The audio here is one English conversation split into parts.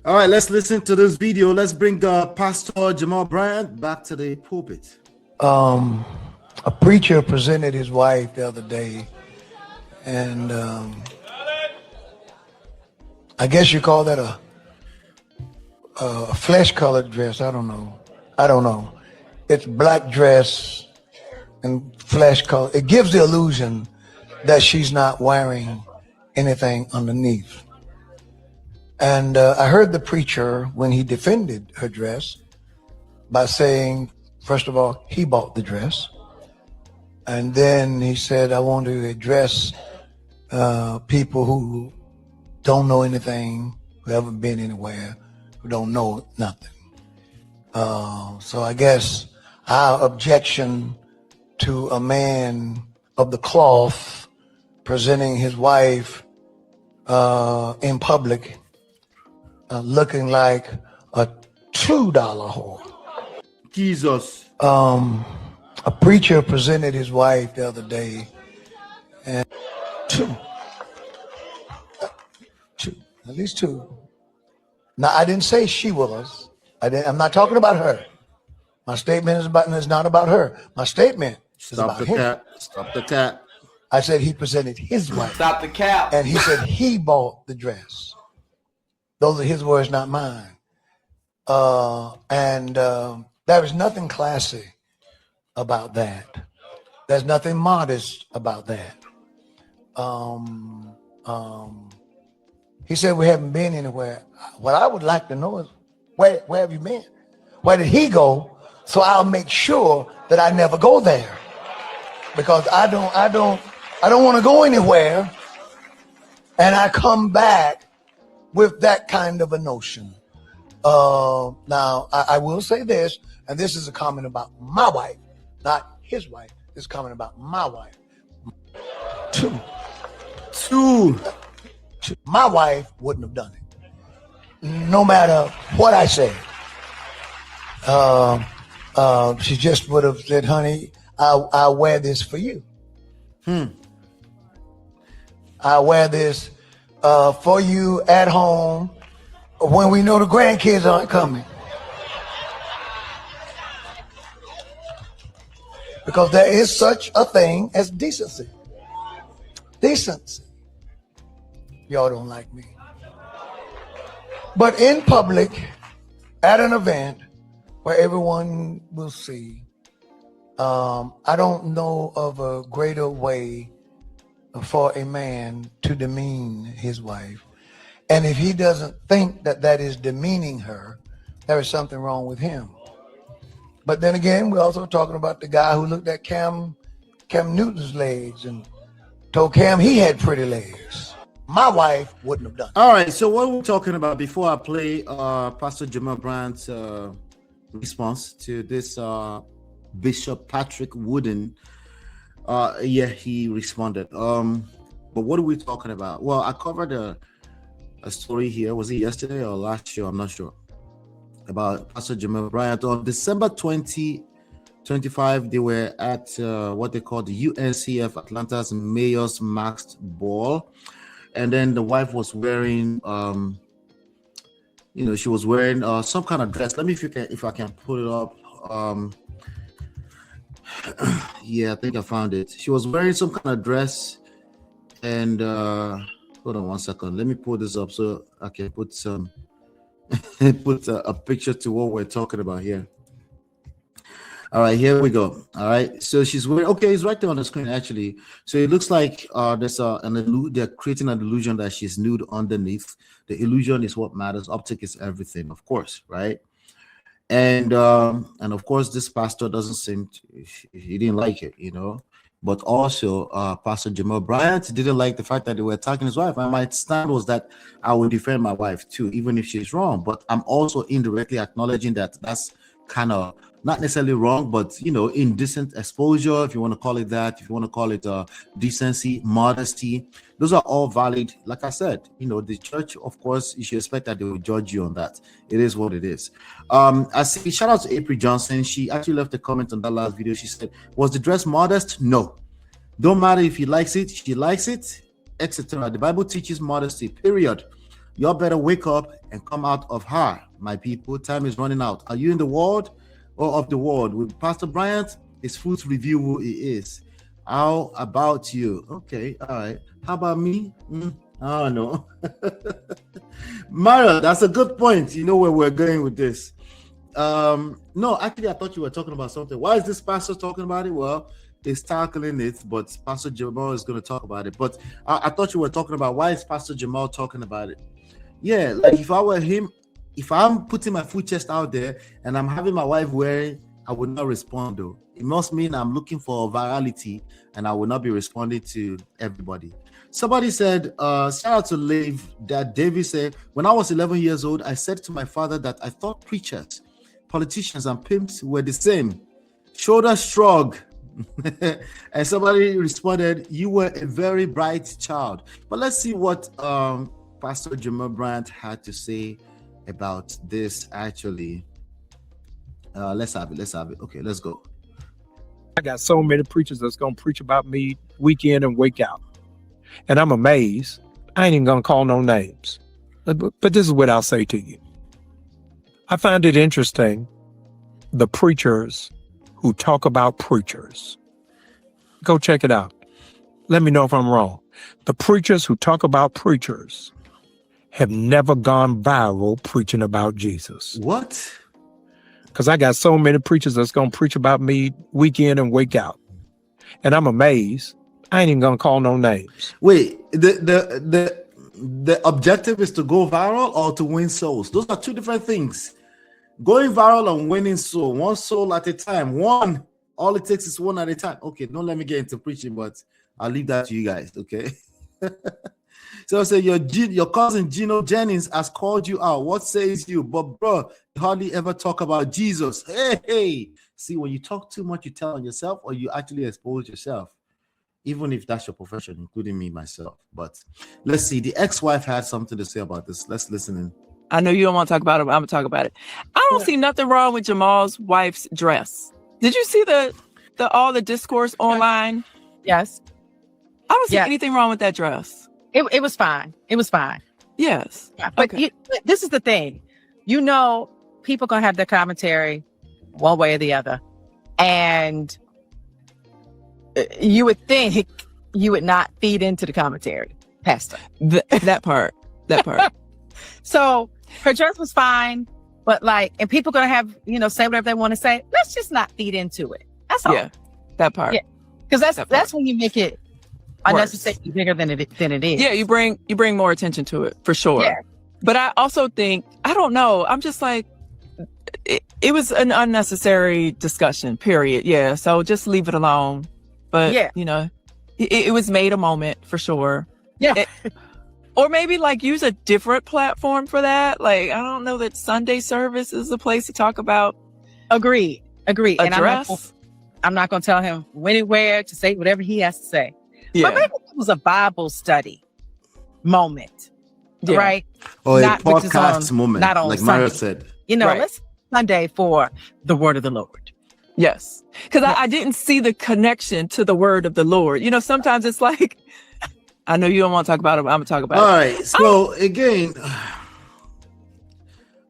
All right, let's listen to this video. Let's bring Pastor Jamal Bryant back to the pulpit. A preacher presented his wife the other day, and I guess you call that a flesh-colored dress. I don't know. It's black dress and flesh color. It gives the illusion that she's not wearing anything underneath. And I heard the preacher, when he defended her dress, by saying, first of all, he bought the dress. And then he said, I want to address people who don't know anything, who haven't been anywhere, who don't know nothing. So I guess our objection to a man of the cloth presenting his wife in public looking like a $2 whore. Jesus. A preacher presented his wife the other day, and at least two. Now, I didn't say she was. I'm not talking about her. My statement is not about her. My statement is about him. Stop the cat. I said he presented his wife. Stop the cap. And he said he bought the dress. Those are his words, not mine. There is nothing classy about that. There's nothing modest about that. He said we haven't been anywhere. What I would like to know is where have you been? Where did he go? So I'll make sure that I never go there, because I don't want to go anywhere and I come back with that kind of a notion. Now I will say this, and this is a comment about my wife, not his wife. This is a comment about my wife. Two. My wife wouldn't have done it, no matter what I said. She just would have said, honey, I'll wear this for you. I'll wear this for you at home when we know the grandkids aren't coming. Because there is such a thing as decency. Decency. Y'all don't like me. But in public, at an event where everyone will see, I don't know of a greater way for a man to demean his wife. And if he doesn't think that that is demeaning her, there is something wrong with him. But then again, we're also talking about the guy who looked at Cam Newton's legs and told Cam he had pretty legs. My wife wouldn't have done it. All right, so what we're talking about, before I play Pastor Jamal Bryant's response to this Bishop Patrick Wooden, he responded. But what are we talking about? Well, I covered a story here. Was it yesterday or last year? I'm not sure. About Pastor Jamal Bryant. On December 2025, they were at what they call the UNCF Atlanta's Mayor's Masked Ball. And then the wife was wearing, she was wearing some kind of dress. Let me if I can pull it up. Yeah, I think I found it. She was wearing some kind of dress, and hold on one second. Let me pull this up so I can put some a picture to what we're talking about here. All right, here we go. All right, so she's wearing, okay, it's right there on the screen actually. So it looks like they're creating an illusion that she's nude underneath. The illusion is what matters. Optic is everything, of course, right? And of course, this pastor doesn't seem he didn't like it, But also, Pastor Jamal Bryant didn't like the fact that they were attacking his wife. And my stand was that I would defend my wife too, even if she's wrong. But I'm also indirectly acknowledging that that's kind of not necessarily wrong, but indecent exposure, if you want to call it that, if you want to call it decency, modesty, those are all valid. Like I said, the church, of course, you should expect that they will judge you on that. It is what it is. I see, shout out to April Johnson. She actually left a comment on that last video. She said, was the dress modest? No. Don't matter if he likes it, she likes it, etc. The Bible teaches modesty, period. Y'all better wake up and come out of her, my people. Time is running out. Are you in the world or of the world? With Pastor Bryant, his fruits review who he is. How about you? Okay, all right. How about me? I don't know. Mario, that's a good point. You know where we're going with this. No, actually, I thought you were talking about something. Why is this pastor talking about it? Well, he's tackling it, but Pastor Jamal is going to talk about it. But I thought you were talking about why is Pastor Jamal talking about it? Yeah, like if I were him, if I'm putting my full chest out there and I'm having my wife wearing, I would not respond though. It must mean I'm looking for virality and I will not be responding to everybody. Somebody said, shout out to Liv, that David said, when I was 11 years old, I said to my father that I thought preachers, politicians, and pimps were the same. Shoulder shrug. And somebody responded, you were a very bright child. But let's see what Pastor Jamal Bryant had to say about this actually. Let's have it. Okay, let's go. I got so many preachers that's going to preach about me week in and week out. And I'm amazed. I ain't even going to call no names. But this is what I'll say to you. I find it interesting, the preachers who talk about preachers. Go check it out. Let me know if I'm wrong. The preachers who talk about preachers have never gone viral preaching about Jesus. What? Because I got so many preachers that's going to preach about me week in and week out. And I'm amazed. I ain't even going to call no names. Wait, the objective is to go viral or to win souls? Those are two different things. Going viral and winning soul, one soul at a time. All it takes is one at a time. Okay, don't let me get into preaching, but I'll leave that to you guys, okay? So I say your cousin Gino Jennings has called you out. What says you? But bro, you hardly ever talk about Jesus. Hey. See, when you talk too much, you tell on yourself or you actually expose yourself. Even if that's your profession, including me, myself. But let's see. The ex-wife had something to say about this. Let's listen in. I know you don't want to talk about it, but I'm going to talk about it. I don't see nothing wrong with Jamal's wife's dress. Did you see all the discourse online? Yes. I don't see anything wrong with that dress. It was fine. It was fine. Yes. But this is the thing. You know, people going to have their commentary one way or the other. And you would think you would not feed into the commentary, Pastor. That part. So her dress was fine. But and people going to have, say whatever they want to say. Let's just not feed into it. That's all. Yeah, that part. Yeah. Because that's when you make it unnecessarily bigger than it is. Yeah, you bring more attention to it for sure. Yeah. But I also think, I don't know, I'm just like, it was an unnecessary discussion, period. Yeah, so just leave it alone. But it was made a moment for sure. Yeah. Or maybe use a different platform for that. I don't know that Sunday service is the place to talk about. Agreed. And I'm not going to tell him when and where to say whatever he has to say. Yeah. But maybe it was a Bible study moment, right? Or a podcast moment, not on like Sunday. Mario said. Let's Sunday for the word of the Lord. Yes. Because I didn't see the connection to the word of the Lord. Sometimes it's like, I know you don't want to talk about it, but I'm going to talk about it. All right. So again,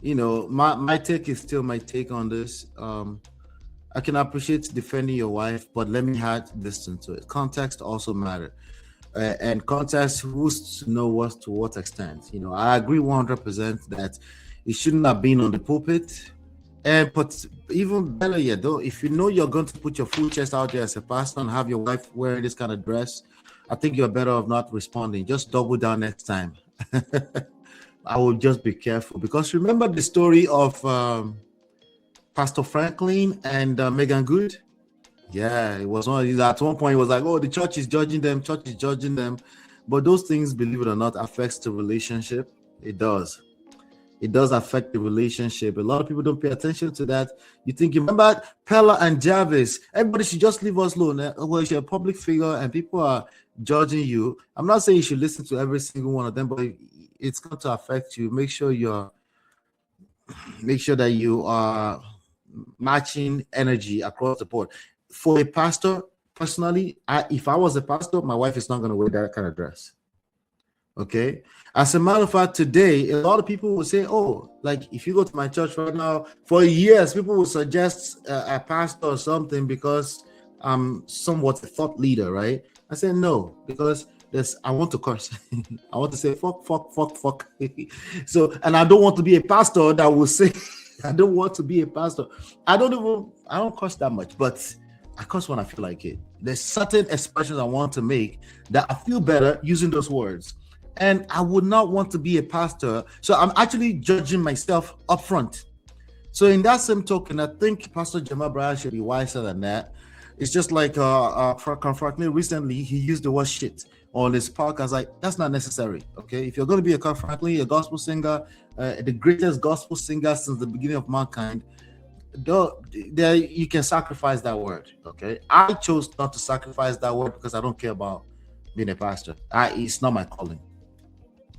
my take is still my take on this. I can appreciate defending your wife, but let me add this into it. Context also matters. And context, who's to know what to what extent? I agree 100% that it shouldn't have been on the pulpit. But even better yet, though, if you know you're going to put your full chest out there as a pastor and have your wife wearing this kind of dress, I think you're better off not responding. Just double down next time. I will just be careful, because remember the story of Pastor Franklin and Megan Good. Yeah, it was one of these. At one point, it was like, oh, the church is judging them. But those things, believe it or not, affects the relationship. It does affect the relationship. A lot of people don't pay attention to that. You remember Pella and Jarvis? Everybody should just leave us alone. Well, you're a public figure and people are judging you. I'm not saying you should listen to every single one of them, but it's going to affect you. Make sure that you are matching energy across the board. For a pastor, personally, if I was a pastor, my wife is not going to wear that kind of dress. Okay. As a matter of fact, today, a lot of people will say, oh, like if you go to my church right now, for years, people will suggest a pastor or something because I'm somewhat a thought leader, right? I say no, because I want to curse. I want to say fuck. So, and I don't want to be a pastor that will say, I don't want to be a pastor. I don't curse that much, but I curse when I feel like it. There's certain expressions I want to make that I feel better using those words. And I would not want to be a pastor. So I'm actually judging myself up front. So in that same token, I think Pastor Jamal Bryant should be wiser than that. It's just like frankly, recently he used the word shit on his podcast. Like, that's not necessary. Okay. If you're going to be a gospel singer, the greatest gospel singer since the beginning of mankind, there you can sacrifice that word. Okay. I chose not to sacrifice that word because I don't care about being a pastor. It's not my calling.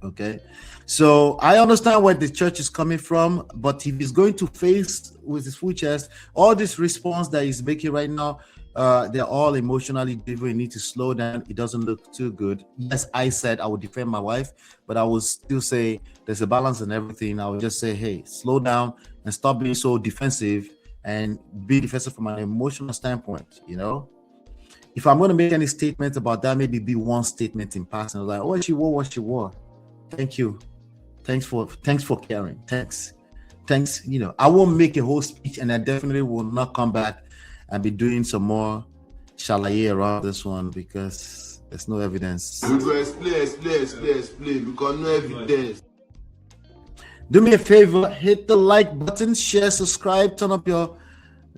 Okay, so I understand where the church is coming from, but if he's going to face with his full chest all this response that he's making right now, they're all emotionally driven. You need to slow down. It doesn't look too good. Yes, I said I would defend my wife, but I will still say there's a balance in everything. I would just say, hey, slow down and stop being so defensive and be defensive from an emotional standpoint. You know, if I'm going to make any statement about that, maybe be one statement in passing, like, oh, what she wore. Thank you. Thanks for caring. Thanks. You know, I won't make a whole speech, and I definitely will not come back and be doing some more shalaye around this one because there's no evidence. We go explain because no evidence. Do me a favor, hit the like button, share, subscribe, turn up your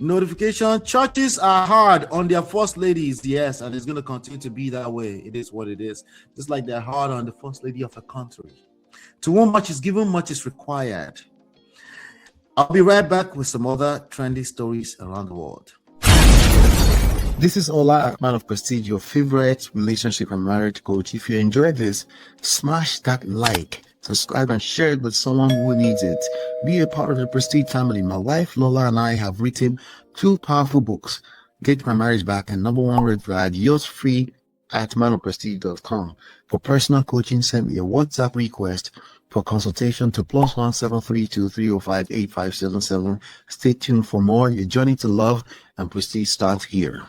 notification. Churches are hard on their first ladies, yes, and it's going to continue to be that way. It is what it is. Just like they're hard on the first lady of a country. To whom much is given, much is required. I'll be right back with some other trendy stories around the world. This is Ola, Man of Prestige, your favorite relationship and marriage coach. If you enjoyed this, smash that like, subscribe, and share it with someone who needs it. Be a part of the Prestige family. My wife Lola and I have written 2 powerful books, Get My Marriage Back and Number 1 Red Flag. Yours free at manofprestige.com. For personal coaching, send me a WhatsApp request for consultation to +1 732 305 8577. Stay tuned for more. Your journey to love and prestige starts here.